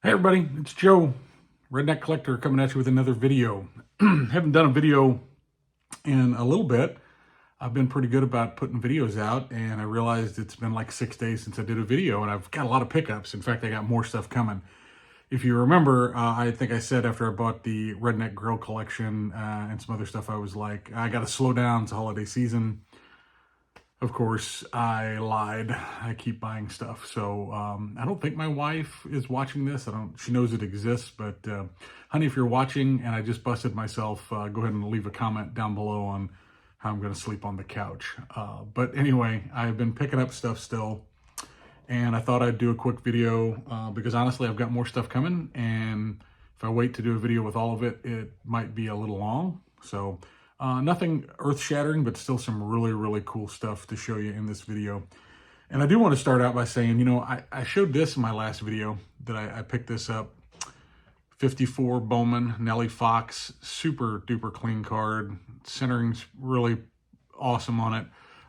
Hey everybody, it's Joe, Redneck Collector, coming at you with another video. Haven't done a video in a little bit. I've been pretty good about putting videos out, and I realized it's been like 6 days since I did a video, and I've got a lot of pickups. In fact, I got more stuff coming. If you remember, I think I said after I bought the Redneck Grill collection and some other stuff, I was like, I got to slow down. It's a holiday season. Of course, I lied. I keep buying stuff. So I don't think my wife is watching this. She knows it exists, but honey, if you're watching and I just busted myself, go ahead and leave a comment down below on how I'm going to sleep on the couch. But anyway, I've been picking up stuff still, and I thought I'd do a quick video because honestly, I've got more stuff coming, and if I wait to do a video with all of it, it might be a little long. So nothing earth-shattering, but still some really, really cool stuff to show you in this video. And I do want to start out by saying, you know, I showed this in my last video that I picked this up. 54 Bowman, Nellie Fox, super duper clean card. Centering's really awesome on it.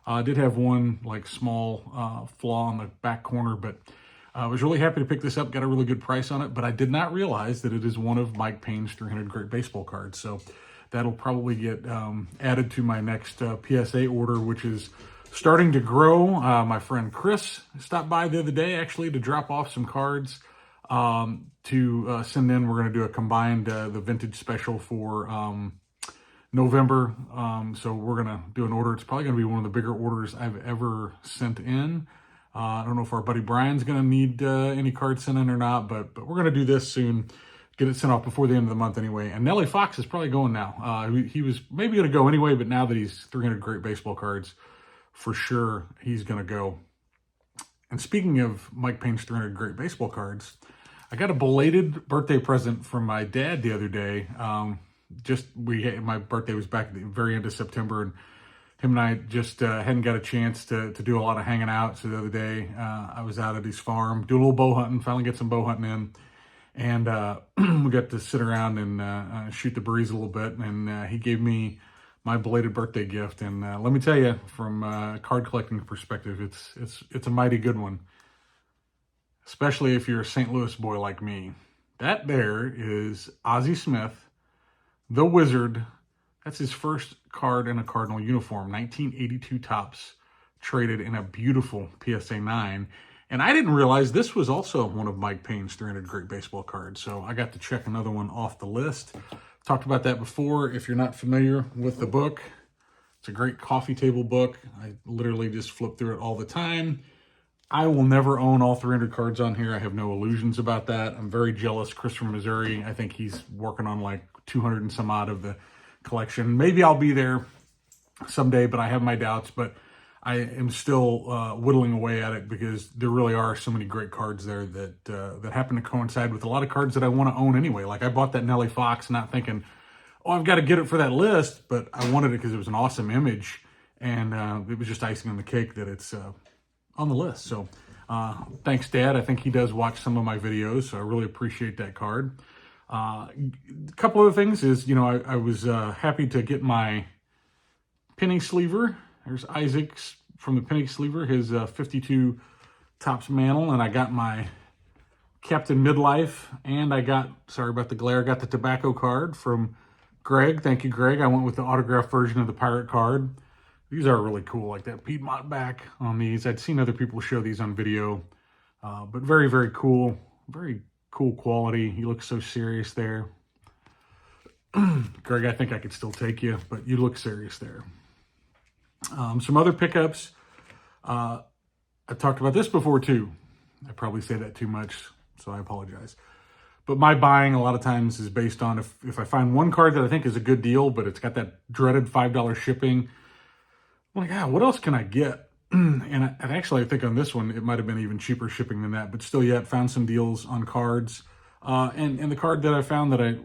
I did have one like small flaw in the back corner, but I was really happy to pick this up, got a really good price on it, but I did not realize that it is one of Mike Payne's 300 Great Baseball cards. So that'll probably get added to my next PSA order, which is starting to grow. My friend Chris stopped by the other day, actually, to drop off some cards to send in. We're going to do a combined, the vintage special for November. So we're going to do an order. It's probably going to be one of the bigger orders I've ever sent in. I don't know if our buddy Brian's going to need any cards sent in or not, but we're going to do this soon. Get it sent off before the end of the month anyway. And Nellie Fox is probably going now. He was maybe going to go anyway, but now that he's 300 Great Baseball cards, for sure he's going to go. And speaking of Mike Payne's 300 Great Baseball cards, I got a belated birthday present from my dad the other day. My birthday was back at the very end of September, and him and I just hadn't got a chance to do a lot of hanging out. So the other day, I was out at his farm, doing a little bow hunting, finally get some bow hunting in. And we got to sit around and shoot the breeze a little bit. And he gave me my belated birthday gift. And let me tell you, from a card collecting perspective, it's a mighty good one. Especially if you're a St. Louis boy like me. That there is Azie Smith, the Wizard. That's his first card in a Cardinal uniform. 1982 Topps, traded in a beautiful PSA 9. And I didn't realize this was also one of Mike Payne's 300 Great Baseball cards. So I got to check another one off the list. Talked about that before. If you're not familiar with the book, it's a great coffee table book. I literally just flip through it all the time. I will never own all 300 cards on here. I have no illusions about that. I'm very jealous. Chris from Missouri, I think he's working on like 200 and some odd of the collection. Maybe I'll be there someday, but I have my doubts. But I am still whittling away at it because there really are so many great cards there that happen to coincide with a lot of cards that I want to own anyway. Like I bought that Nellie Fox not thinking, oh, I've got to get it for that list, but I wanted it because it was an awesome image, and it was just icing on the cake that it's on the list. So thanks, Dad. I think he does watch some of my videos, so I really appreciate that card. A couple other things is, you know, I was happy to get my penny sleever. There's Isaac's from the penny sleever, his 52 Topps mantle, and I got my Captain Midlife, and I got, sorry about the glare, I got the tobacco card from Greg. Thank you, Greg. I went with the autographed version of the pirate card. These are really cool, like that Piedmont back on these. I'd seen other people show these on video, but very, very cool. Very cool quality. He looks so serious there. Greg, I think I could still take you, but you look serious there. Some other pickups. I talked about this before too. I probably say that too much, so I apologize. But my buying a lot of times is based on if I find one card that I think is a good deal, but it's got that dreaded $5 shipping, I'm like, what else can I get? And I think on this one, it might have been even cheaper shipping than that, but still yet found some deals on cards. And the card that I found that I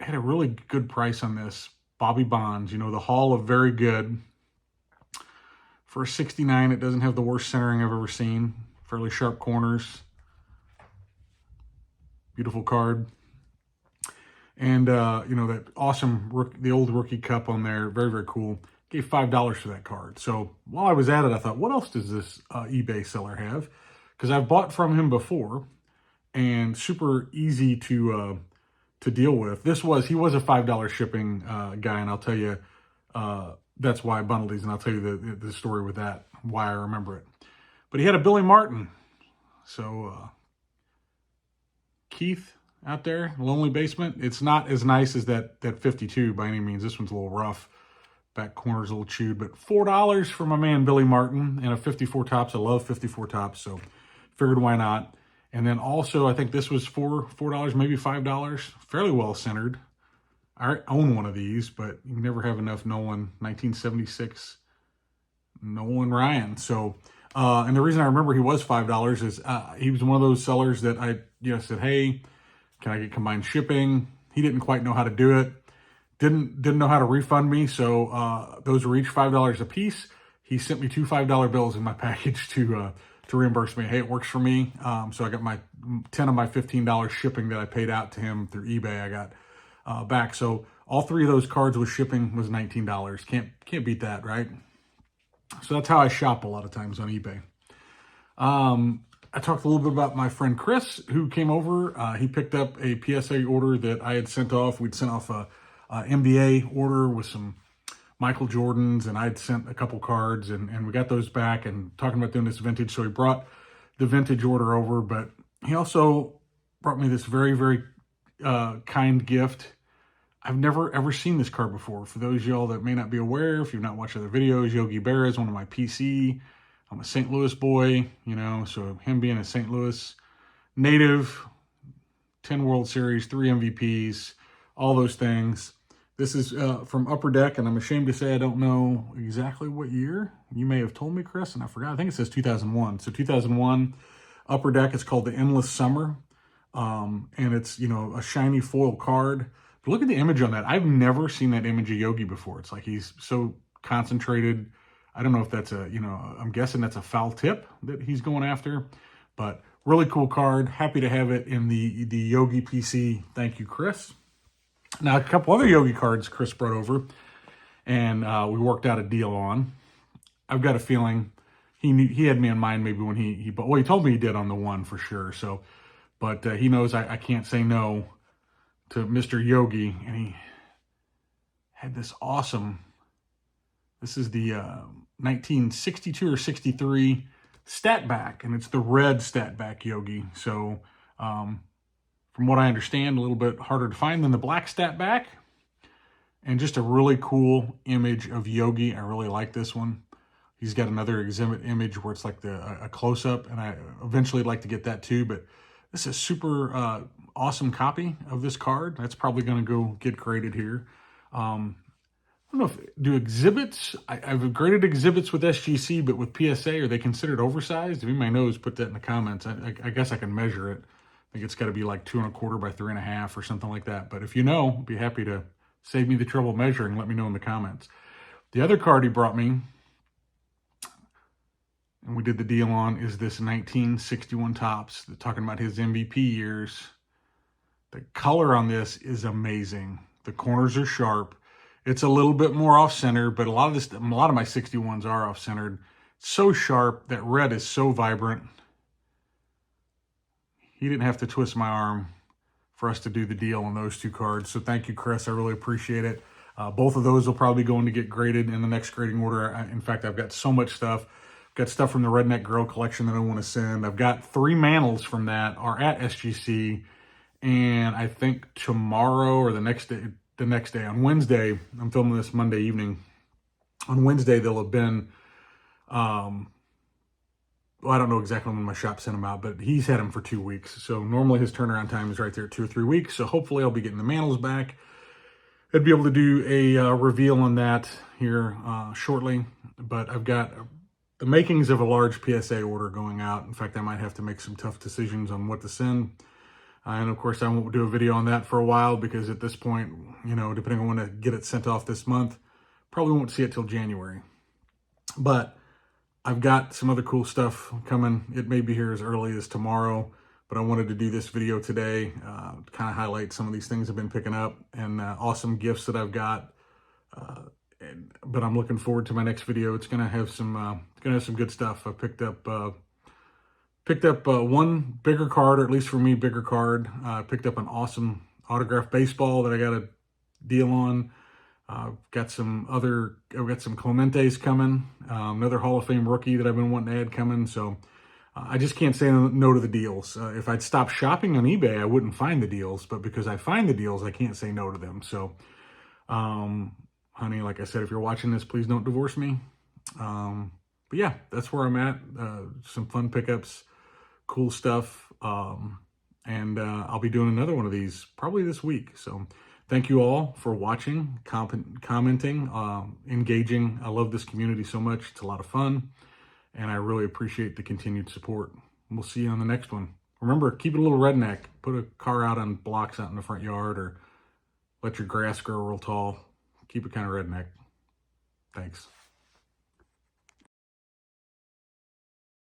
had a really good price on this, Bobby Bonds, you know, the Hall of Very Good. For a 69, it doesn't have the worst centering I've ever seen. Fairly sharp corners. Beautiful card. And, you know, that awesome, the old rookie cup on there. Very, very cool. Gave $5 for that card. So while I was at it, I thought, what else does this eBay seller have? Because I've bought from him before. and super easy to deal with. He was a $5 shipping guy, and I'll tell you that's why I bundled these, and I'll tell you the story with that, why I remember it. But he had a Billy Martin. So Keith out there, Lonely Basement. It's not as nice as that 52 by any means. This one's a little rough. Back corner's a little chewed, but $4 for my man Billy Martin, and a 54 tops. I love 54 tops, so figured why not. And then also, I think this was $4, maybe $5. Fairly well centered. I own one of these, but you never have enough Nolan 1976 Nolan Ryan. So, and the reason I remember he was $5 is he was one of those sellers that I said, hey, can I get combined shipping? He didn't quite know how to do it. Didn't know how to refund me, so those were each $5 a piece. He sent me two $5 bills in my package to reimburse me. Hey, it works for me. So I got my 10 of my $15 shipping that I paid out to him through eBay. I got back. So all three of those cards with shipping was $19. Can't beat that, right? So that's how I shop a lot of times on eBay. I talked a little bit about my friend Chris, who came over. He picked up a PSA order that I had sent off. We'd sent off a NBA order with some Michael Jordans, and I'd sent a couple cards, and we got those back, and talking about doing this vintage. So he brought the vintage order over, but he also brought me this very, very kind gift. I've never ever seen this card before. For those of y'all that may not be aware, if you've not watched other videos, Yogi Berra is one of my PC. I'm a St. Louis boy, so him being a St. Louis native, 10 World Series, 3 MVPs, all those things. This is from Upper Deck, and I'm ashamed to say I don't know exactly what year. You may have told me, Chris, and I forgot. I think it says 2001. So 2001, Upper Deck is called the Endless Summer, and it's, a shiny foil card. But look at the image on that. I've never seen that image of Yogi before. It's like he's so concentrated. I don't know if that's I'm guessing that's a foul tip that he's going after, but really cool card. Happy to have it in the Yogi PC. Thank you, Chris. Now, a couple other Yogi cards Chris brought over, and we worked out a deal on. I've got a feeling he had me in mind maybe when he told me he did on the one for sure. So, but he knows I can't say no to Mr. Yogi, and he had this awesome. This is the 1962 or 63 stat back, and it's the red stat back Yogi. So, from what I understand, a little bit harder to find than the black stat back, and just a really cool image of Yogi. I really like this one. He's got another exhibit image where it's like a close-up, and I eventually like to get that too, but this is a super awesome copy of this card. That's probably going to go get graded here. I don't know do exhibits, I've graded exhibits with SGC, but with PSA, are they considered oversized? If you may know, put that in the comments. I guess I can measure it. I think it's got to be like 2¼ by 3½ or something like that. But if you know, I'd be happy to save me the trouble measuring. Let me know in the comments. The other card he brought me, and we did the deal on, is this 1961 Topps. Talking about his MVP years. The color on this is amazing. The corners are sharp. It's a little bit more off-center, but a lot of my 61s are off-centered. So sharp. That red is so vibrant. He didn't have to twist my arm for us to do the deal on those two cards. So thank you, Chris. I really appreciate it. Both of those will probably go in to get graded in the next grading order. In fact, I've got so much stuff. I've got stuff from the Redneck Girl collection that I want to send. I've got 3 mantles from that are at SGC. And I think tomorrow or the next day, on Wednesday, I'm filming this Monday evening. On Wednesday, they'll have been, I don't know exactly when my shop sent them out, but he's had them for 2 weeks. So normally his turnaround time is right there at 2 or 3 weeks. So hopefully I'll be getting the mantles back. I'd be able to do a reveal on that here shortly. But I've got the makings of a large PSA order going out. In fact, I might have to make some tough decisions on what to send. And of course, I won't do a video on that for a while because at this point, depending on when I get it sent off this month, probably won't see it till January. But I've got some other cool stuff coming. It may be here as early as tomorrow, but I wanted to do this video today to kind of highlight some of these things I've been picking up and awesome gifts that I've got. But I'm looking forward to my next video. It's gonna have some good stuff. I picked up Picked up one bigger card, or at least for me, bigger card. Picked up an awesome autographed baseball that I got a deal on. I've got some Clementes coming. Another Hall of Fame rookie that I've been wanting to add coming. So I just can't say no to the deals. If I'd stopped shopping on eBay, I wouldn't find the deals. But because I find the deals, I can't say no to them. So, honey, like I said, if you're watching this, please don't divorce me. But yeah, that's where I'm at. Some fun pickups, cool stuff. And I'll be doing another one of these probably this week. So thank you all for watching, commenting, engaging. I love this community so much. It's a lot of fun. And I really appreciate the continued support. We'll see you on the next one. Remember, keep it a little redneck. Put a car out on blocks out in the front yard, or let your grass grow real tall. Keep it kind of redneck. Thanks.